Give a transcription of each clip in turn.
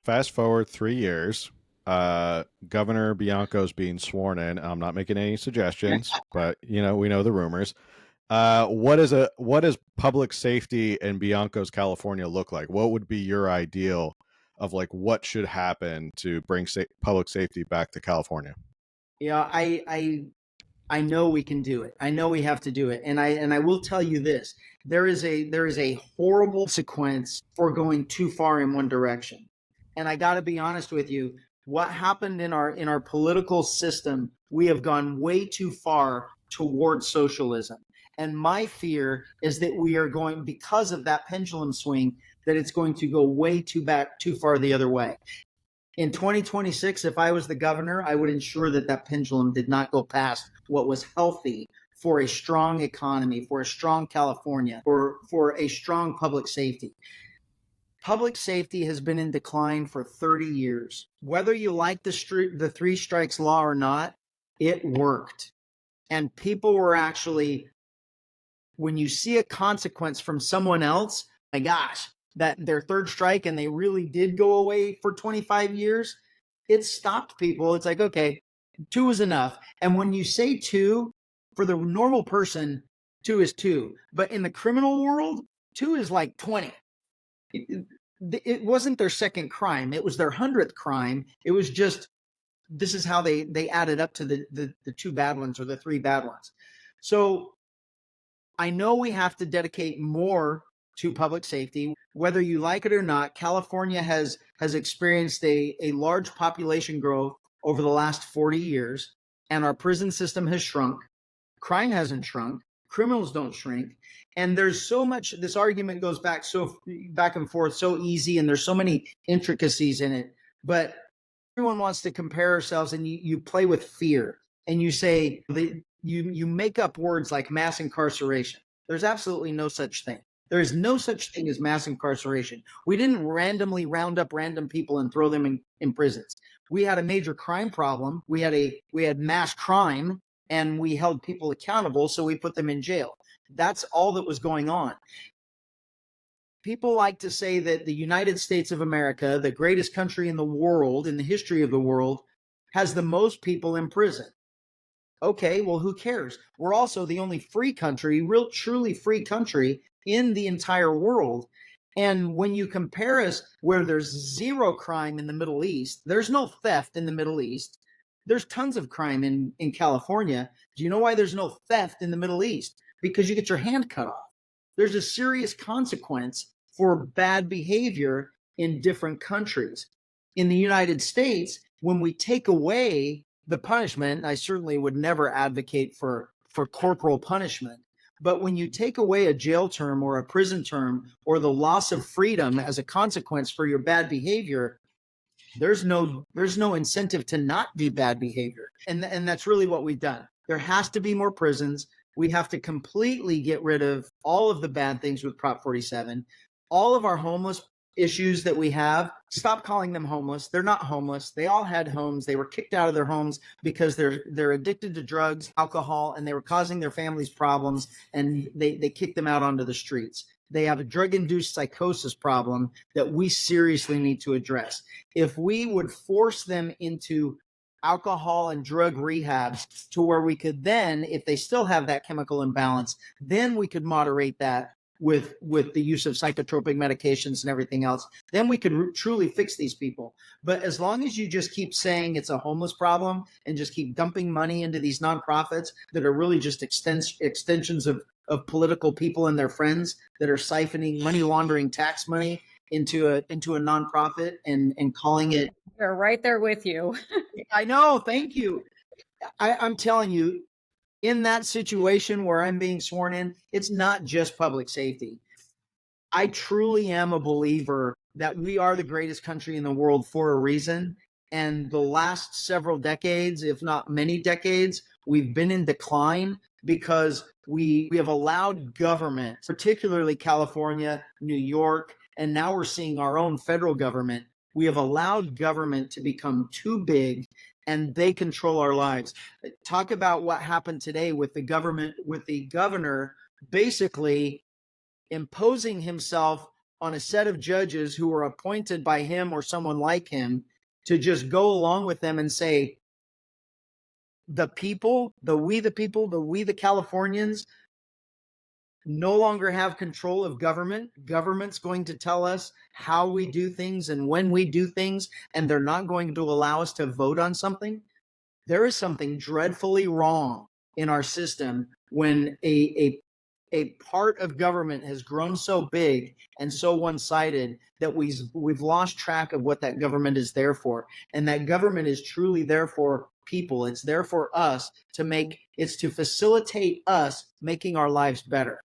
fast forward 3 years. Governor Bianco's being sworn in. I'm not making any suggestions, but we know the rumors. What does public safety in Bianco's California look like? What would be your ideal of like what should happen to bring public safety back to California? Yeah, I know we can do it. I know we have to do it. And I will tell you this. There is a horrible consequence for going too far in one direction. And I got to be honest with you, what happened in our political system, we have gone way too far towards socialism. And my fear is that we are going, because of that pendulum swing, that it's going to go way too far the other way. In 2026, if I was the governor, I would ensure that that pendulum did not go past what was healthy for a strong economy, for a strong California, for a strong public safety. Public safety has been in decline for 30 years. Whether you like the three strikes law or not, it worked. And people were actually, when you see a consequence from someone else, my gosh, that their third strike and they really did go away for 25 years, it stopped people. It's like, okay, two is enough. And when you say two, for the normal person, two is two. But in the criminal world, two is like 20. It wasn't their second crime, it was their 100th crime. It was just, this is how they added up to the two bad ones or the three bad ones. So I know we have to dedicate more to public safety. Whether you like it or not, California has experienced a large population growth over the last 40 years, and our prison system has shrunk. Crime hasn't shrunk. Criminals don't shrink. And there's so much, this argument goes back and forth so easy, and there's so many intricacies in it. But everyone wants to compare ourselves, and you play with fear, and you say you make up words like mass incarceration. There's absolutely no such thing. There is no such thing as mass incarceration. We didn't randomly round up random people and throw them in prisons. We had a major crime problem. We had mass crime, and we held people accountable, so we put them in jail. That's all that was going on. People like to say that the United States of America, the greatest country in the world, in the history of the world, has the most people in prison. Okay, well, who cares? We're also the only free country, real truly free country in the entire world. And when you compare us where there's zero crime in the Middle East, there's no theft in the Middle East. There's tons of crime in California. Do you know why there's no theft in the Middle East? Because you get your hand cut off. There's a serious consequence for bad behavior in different countries. In the United States, when we take away the punishment, I certainly would never advocate for corporal punishment. But when you take away a jail term or a prison term or the loss of freedom as a consequence for your bad behavior, there's no incentive to not do bad behavior. And that's really what we've done. There has to be more prisons. We have to completely get rid of all of the bad things with Prop 47. All of our homeless issues that we have, stop calling them homeless. They're not homeless. They all had homes. They were kicked out of their homes because they're addicted to drugs, alcohol, and they were causing their families problems, and they kicked them out onto the streets. They have a drug-induced psychosis problem that we seriously need to address. If we would force them into alcohol and drug rehabs to where we could then, if they still have that chemical imbalance, then we could moderate that with the use of psychotropic medications and everything else, then we could truly fix these people. But as long as you just keep saying it's a homeless problem and just keep dumping money into these nonprofits that are really just extensions of political people and their friends that are siphoning money laundering tax money into a nonprofit and calling it. They're right there with you. I know, thank you. I'm telling you, in that situation where I'm being sworn in, it's not just public safety. I truly am a believer that we are the greatest country in the world for a reason. And the last several decades, if not many decades, we've been in decline because we have allowed government, particularly California, New York, and now we're seeing our own federal government. We have allowed government to become too big, and they control our lives. Talk about what happened today with the government, with the governor basically imposing himself on a set of judges who are appointed by him or someone like him to just go along with them and say, the people, the Californians no longer have control of government. Government's going to tell us how we do things and when we do things, and they're not going to allow us to vote on something. There is something dreadfully wrong in our system when a part of government has grown so big and so one-sided that we've lost track of what that government is there for. And that government is truly there for people. It's there for us it's to facilitate us making our lives better.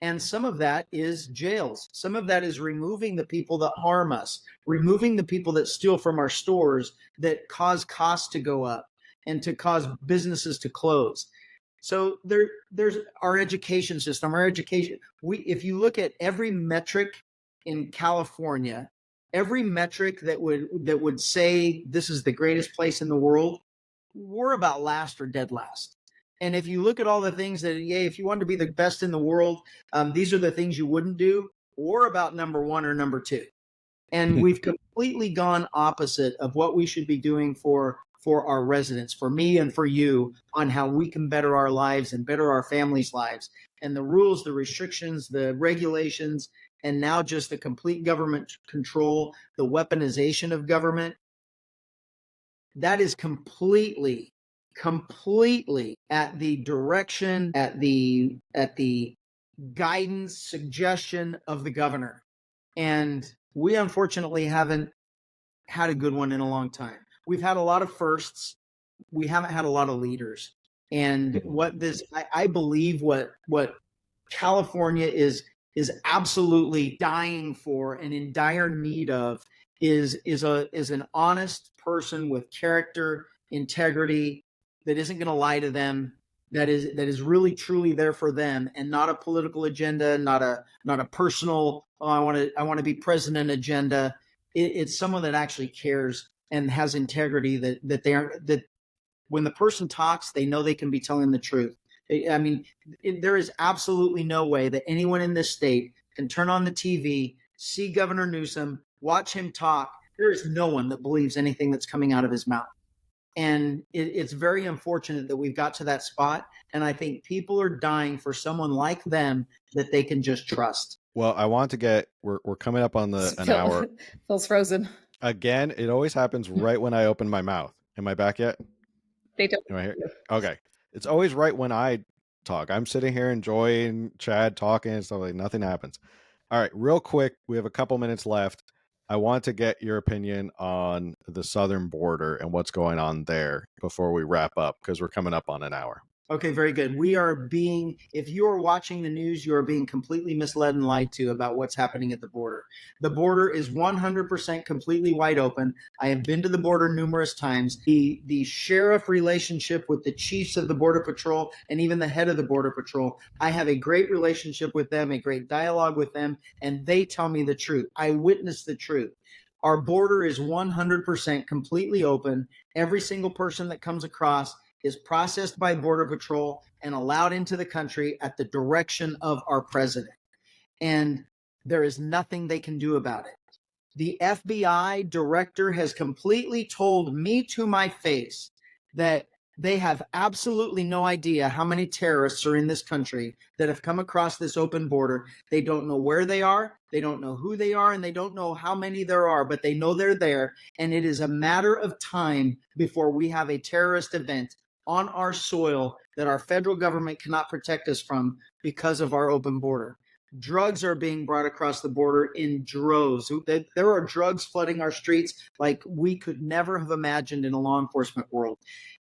And some of that is jails. Some of that is removing the people that harm us, removing the people that steal from our stores, that cause costs to go up and to cause businesses to close. So there's our education system, if you look at every metric in California, every metric that would say this is the greatest place in the world, we're about last or dead last. And if you look at all the things that, if you want to be the best in the world, these are the things you wouldn't do, we're about number one or number two. And we've completely gone opposite of what we should be doing for our residents, for me and for you, on how we can better our lives and better our families' lives. And the rules, the restrictions, the regulations, and now just the complete government control, the weaponization of government, that is completely at the direction, at the guidance, suggestion of the governor. And we unfortunately haven't had a good one in a long time. We've had a lot of firsts. We haven't had a lot of leaders. And I believe what California is absolutely dying for and in dire need of is an honest person with character, integrity, that isn't going to lie to them, that is really truly there for them, and not a political agenda, not a personal, I want to be president agenda. It's someone that actually cares and has integrity, that when the person talks, they know they can be telling the truth. I mean, there is absolutely no way that anyone in this state can turn on the TV, see Governor Newsom, watch him talk. There is no one that believes anything that's coming out of his mouth. And it's very unfortunate that we've got to that spot. And I think people are dying for someone like them that they can just trust. Well, I want to get, we're coming up on an hour. Phil's frozen. Again, it always happens right when I open my mouth. Am I back yet? They don't. Am I here? Okay. It's always right when I talk. I'm sitting here enjoying Chad talking and stuff, like nothing happens. All right, real quick, we have a couple minutes left. I want to get your opinion on the southern border and what's going on there before we wrap up, because we're coming up on an hour. Okay, very good. If you are watching the news, you are being completely misled and lied to about what's happening at the border. The border is 100% completely wide open. I have been to the border numerous times. The sheriff relationship with the chiefs of the Border Patrol and even the head of the Border Patrol, I have a great relationship with them, a great dialogue with them, and they tell me the truth. I witness the truth. Our border is 100% completely open. Every single person that comes across is processed by Border Patrol and allowed into the country at the direction of our president. And there is nothing they can do about it. The FBI director has completely told me to my face that they have absolutely no idea how many terrorists are in this country that have come across this open border. They don't know where they are, they don't know who they are, and they don't know how many there are, but they know they're there. And it is a matter of time before we have a terrorist event on our soil that our federal government cannot protect us from because of our open border. Drugs are being brought across the border in droves. There are drugs flooding our streets like we could never have imagined in a law enforcement world.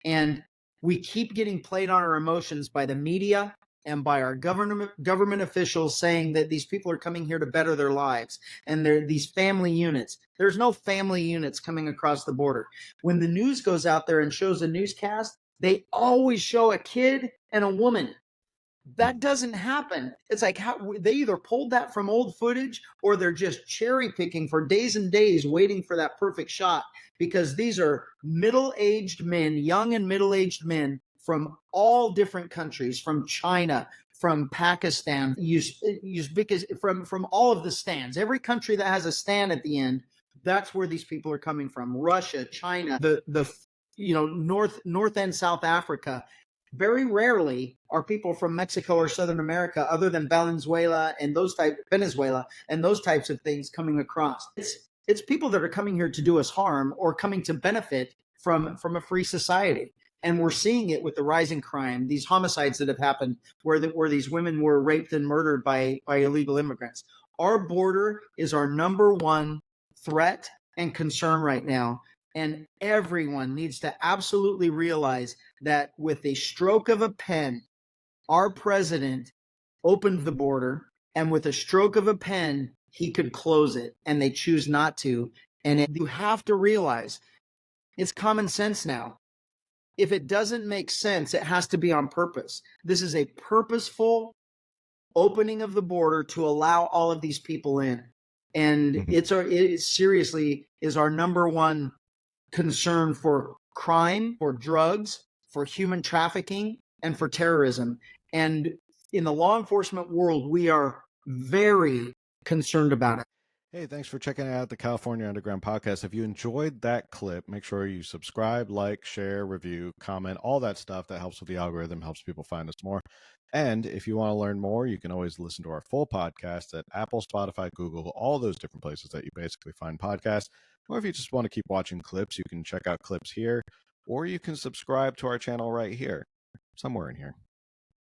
And we keep getting played on our emotions by the media and by our government officials saying that these people are coming here to better their lives. And they're these family units. There's no family units coming across the border. When the news goes out there and shows a newscast, they always show a kid and a woman. That doesn't happen. It's like they either pulled that from old footage or they're just cherry picking for days and days waiting for that perfect shot, because these are middle-aged men, young and middle-aged men from all different countries, from China, from Pakistan, because from all of the stands, every country that has a stand at the end, that's where these people are coming from. Russia, China, the North and South Africa. Very rarely are people from Mexico or Southern America, other than Venezuela and those types of things coming across. It's people that are coming here to do us harm or coming to benefit from a free society. And we're seeing it with the rising crime, these homicides that have happened where these women were raped and murdered by illegal immigrants. Our border is our number one threat and concern right now. And everyone needs to absolutely realize that with a stroke of a pen, our president opened the border, and with a stroke of a pen, he could close it, and they choose not to. And you have to realize it's common sense now. If it doesn't make sense, it has to be on purpose. This is a purposeful opening of the border to allow all of these people in. And it seriously is our number one concern for crime, for drugs, for human trafficking, and for terrorism. And in the law enforcement world, we are very concerned about it. Hey, thanks for checking out the California Underground podcast. If you enjoyed that clip, make sure you subscribe, like, share, review, comment, all that stuff that helps with the algorithm, helps people find us more. And if you want to learn more, you can always listen to our full podcast at Apple, Spotify, Google, all those different places that you basically find podcasts. Or if you just want to keep watching clips, you can check out clips here, or you can subscribe to our channel right here, somewhere in here.